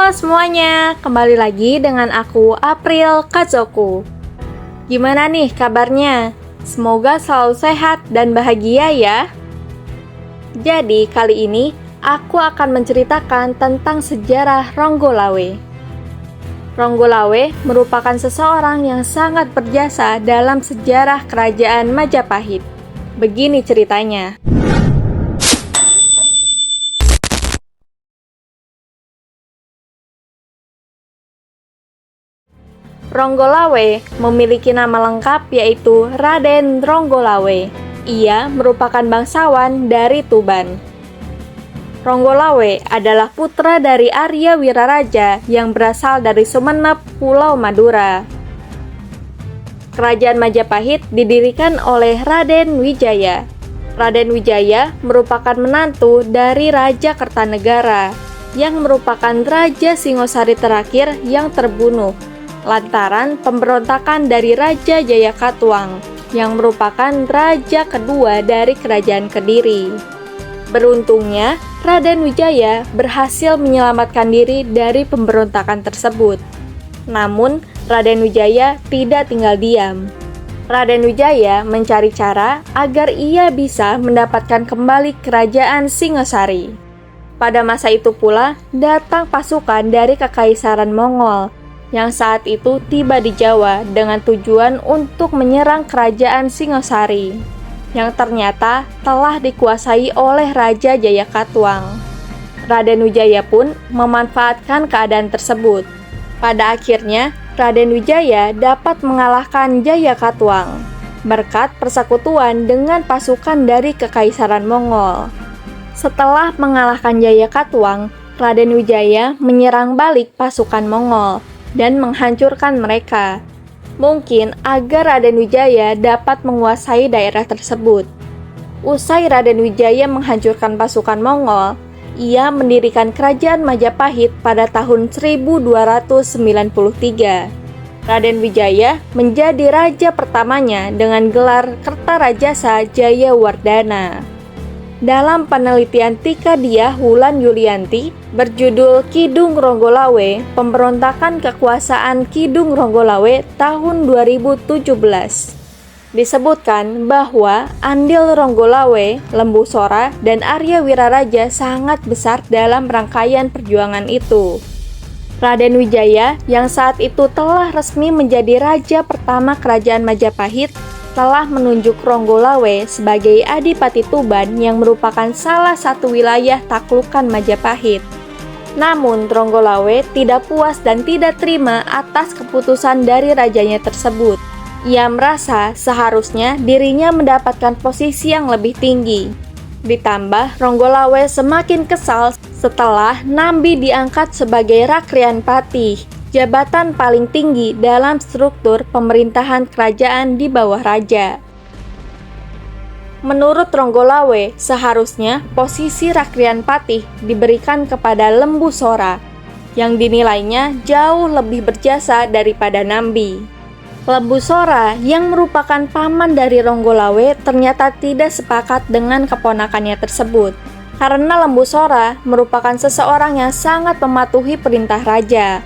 Halo semuanya, kembali lagi dengan aku April Kazoku. Gimana nih kabarnya? Semoga selalu sehat dan bahagia ya. Jadi kali ini aku akan menceritakan tentang sejarah Ronggolawe. Ronggolawe merupakan seseorang yang sangat berjasa dalam sejarah kerajaan Majapahit. Begini ceritanya. Ronggolawe memiliki nama lengkap yaitu Raden Ronggolawe. Ia merupakan bangsawan dari Tuban. Ronggolawe adalah putra dari Arya Wiraraja yang berasal dari Sumenep, Pulau Madura. Kerajaan Majapahit didirikan oleh Raden Wijaya. Raden Wijaya merupakan menantu dari Raja Kertanegara yang merupakan Raja Singosari terakhir yang terbunuh lantaran pemberontakan dari Raja Jayakatwang yang merupakan raja kedua dari Kerajaan Kediri. Beruntungnya, Raden Wijaya berhasil menyelamatkan diri dari pemberontakan tersebut. Namun, Raden Wijaya tidak tinggal diam. Raden Wijaya mencari cara agar ia bisa mendapatkan kembali Kerajaan Singosari. Pada masa itu pula, datang pasukan dari Kekaisaran Mongol yang saat itu tiba di Jawa dengan tujuan untuk menyerang Kerajaan Singosari yang ternyata telah dikuasai oleh Raja Jayakatwang. Raden Wijaya pun memanfaatkan keadaan tersebut. Pada akhirnya, Raden Wijaya dapat mengalahkan Jayakatwang berkat persekutuan dengan pasukan dari Kekaisaran Mongol. Setelah mengalahkan Jayakatwang, Raden Wijaya menyerang balik pasukan Mongol dan menghancurkan mereka. Mungkin agar Raden Wijaya dapat menguasai daerah tersebut. Usai Raden Wijaya menghancurkan pasukan Mongol, ia mendirikan Kerajaan Majapahit pada tahun 1293. Raden Wijaya menjadi raja pertamanya dengan gelar Kertarajasa Jayawardhana. Dalam penelitian Tika Diah Wulan Yulianti berjudul Kidung Ronggolawe, Pemberontakan Kekuasaan Kidung Ronggolawe tahun 2017, disebutkan bahwa andil Ronggolawe, Lembu Sora, dan Arya Wiraraja sangat besar dalam rangkaian perjuangan itu. Raden Wijaya yang saat itu telah resmi menjadi raja pertama Kerajaan Majapahit telah menunjuk Ronggolawe sebagai Adipati Tuban yang merupakan salah satu wilayah taklukan Majapahit. Namun Ronggolawe tidak puas dan tidak terima atas keputusan dari rajanya tersebut. Ia merasa seharusnya dirinya mendapatkan posisi yang lebih tinggi. Ditambah Ronggolawe semakin kesal setelah Nambi diangkat sebagai Rakrian Patih, jabatan paling tinggi dalam struktur pemerintahan kerajaan di bawah raja. Menurut Ronggolawe, seharusnya posisi Rakrian Patih diberikan kepada Lembu Sora, yang dinilainya jauh lebih berjasa daripada Nambi. Lembu Sora yang merupakan paman dari Ronggolawe ternyata tidak sepakat dengan keponakannya tersebut, karena Lembu Sora merupakan seseorang yang sangat mematuhi perintah raja.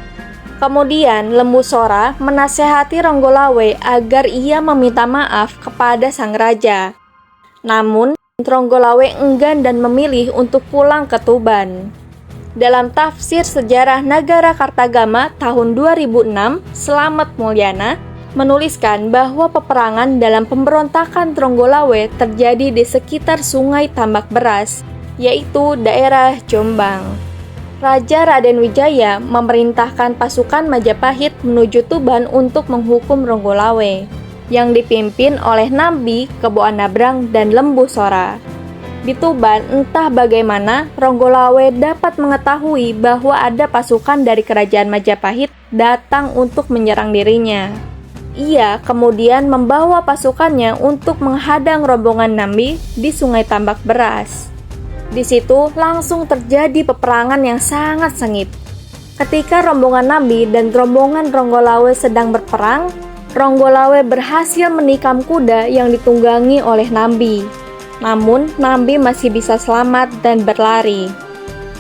Kemudian Lembu Sora menasehati Ronggolawe agar ia meminta maaf kepada sang raja. Namun, Ronggolawe enggan dan memilih untuk pulang ke Tuban. Dalam tafsir sejarah Nagara Kartagama tahun 2006, Slamet Mulyana menuliskan bahwa peperangan dalam pemberontakan Ronggolawe terjadi di sekitar Sungai Tambak Beras, yaitu daerah Jombang. Raja Raden Wijaya memerintahkan pasukan Majapahit menuju Tuban untuk menghukum Ronggolawe, yang dipimpin oleh Nambi, Kebo Anabrang, dan Lembu Sora. Di Tuban, entah bagaimana Ronggolawe dapat mengetahui bahwa ada pasukan dari Kerajaan Majapahit datang untuk menyerang dirinya. Ia kemudian membawa pasukannya untuk menghadang rombongan Nambi di Sungai Tambak Beras. Di situ langsung terjadi peperangan yang sangat sengit. Ketika rombongan Nambi dan rombongan Ronggolawe sedang berperang, Ronggolawe berhasil menikam kuda yang ditunggangi oleh Nambi. Namun, Nambi masih bisa selamat dan berlari.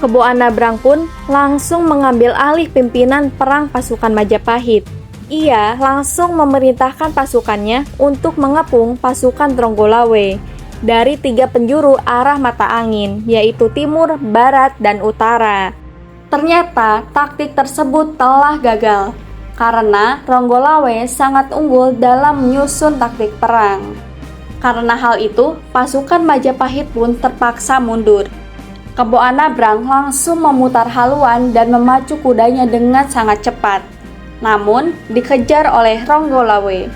Kebo Anabrang pun langsung mengambil alih pimpinan perang pasukan Majapahit. Ia langsung memerintahkan pasukannya untuk mengepung pasukan Tronggolawe dari 3 penjuru arah mata angin, yaitu timur, barat, dan utara. Ternyata taktik tersebut telah gagal, karena Tronggolawe sangat unggul dalam menyusun taktik perang. Karena hal itu, pasukan Majapahit pun terpaksa mundur. Kebo Anabrang langsung memutar haluan dan memacu kudanya dengan sangat cepat, namun dikejar oleh Tronggolawe.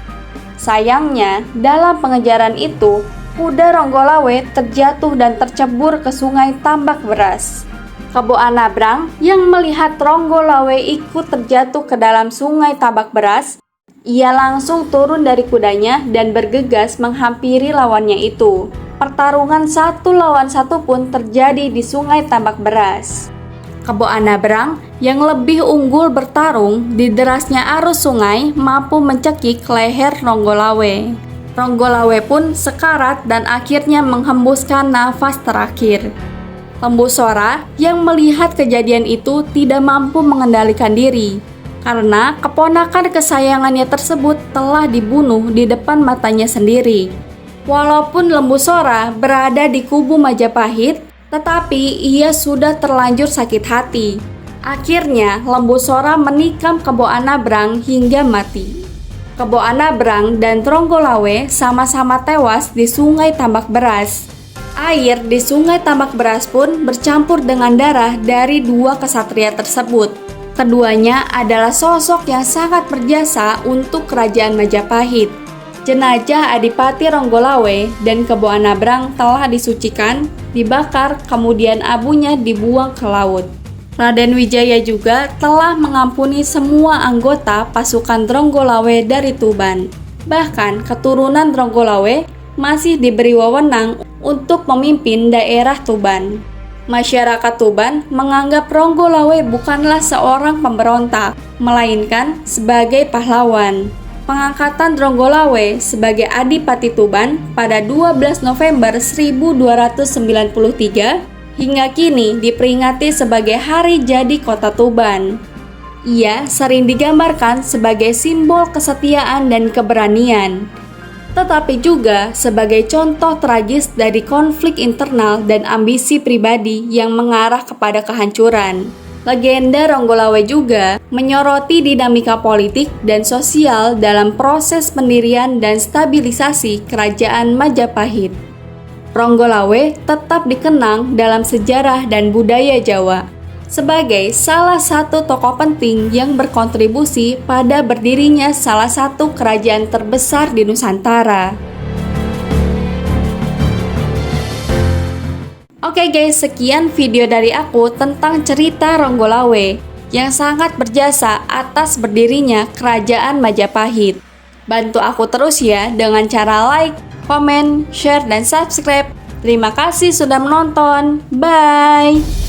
Sayangnya, dalam pengejaran itu, kuda Tronggolawe terjatuh dan tercebur ke sungai Tambak Beras. Kebo Anabrang yang melihat Tronggolawe ikut terjatuh ke dalam sungai Tambak Beras, ia langsung turun dari kudanya dan bergegas menghampiri lawannya itu. Pertarungan 1 lawan 1 pun terjadi di sungai Tambak Beras. Kebo Anabrang yang lebih unggul bertarung di derasnya arus sungai mampu mencekik leher Tronggolawe. Tronggolawe pun sekarat dan akhirnya menghembuskan nafas terakhir. Lembu Sora yang melihat kejadian itu tidak mampu mengendalikan diri, karena keponakan kesayangannya tersebut telah dibunuh di depan matanya sendiri. Walaupun Lembu Sora berada di kubu Majapahit, tetapi ia sudah terlanjur sakit hati. Akhirnya, Lembu Sora menikam Kebo Anabrang hingga mati. Kebo Anabrang dan Tronggolawe sama-sama tewas di sungai Tambak Beras. Air di sungai Tambak Beras pun bercampur dengan darah dari 2 kesatria tersebut. Keduanya adalah sosok yang sangat berjasa untuk kerajaan Majapahit. Jenazah Adipati Tronggolawe dan Kebo Anabrang telah disucikan, dibakar, kemudian abunya dibuang ke laut. Raden Wijaya juga telah mengampuni semua anggota pasukan Tronggolawe dari Tuban. Bahkan keturunan Tronggolawe masih diberi wewenang untuk memimpin daerah Tuban. Masyarakat Tuban menganggap Tronggolawe bukanlah seorang pemberontak, melainkan sebagai pahlawan. Pengangkatan Tronggolawe sebagai Adipati Tuban pada 12 November 1293 hingga kini diperingati sebagai Hari Jadi Kota Tuban. Ia sering digambarkan sebagai simbol kesetiaan dan keberanian, tetapi juga sebagai contoh tragis dari konflik internal dan ambisi pribadi yang mengarah kepada kehancuran. Legenda Tronggolawe juga menyoroti dinamika politik dan sosial dalam proses pendirian dan stabilisasi kerajaan Majapahit. Tronggolawe tetap dikenang dalam sejarah dan budaya Jawa sebagai salah satu tokoh penting yang berkontribusi pada berdirinya salah satu kerajaan terbesar di Nusantara. Oke guys, sekian video dari aku tentang cerita Tronggolawe yang sangat berjasa atas berdirinya kerajaan Majapahit. Bantu aku terus ya dengan cara like, komen, share, dan subscribe. Terima kasih sudah menonton. Bye!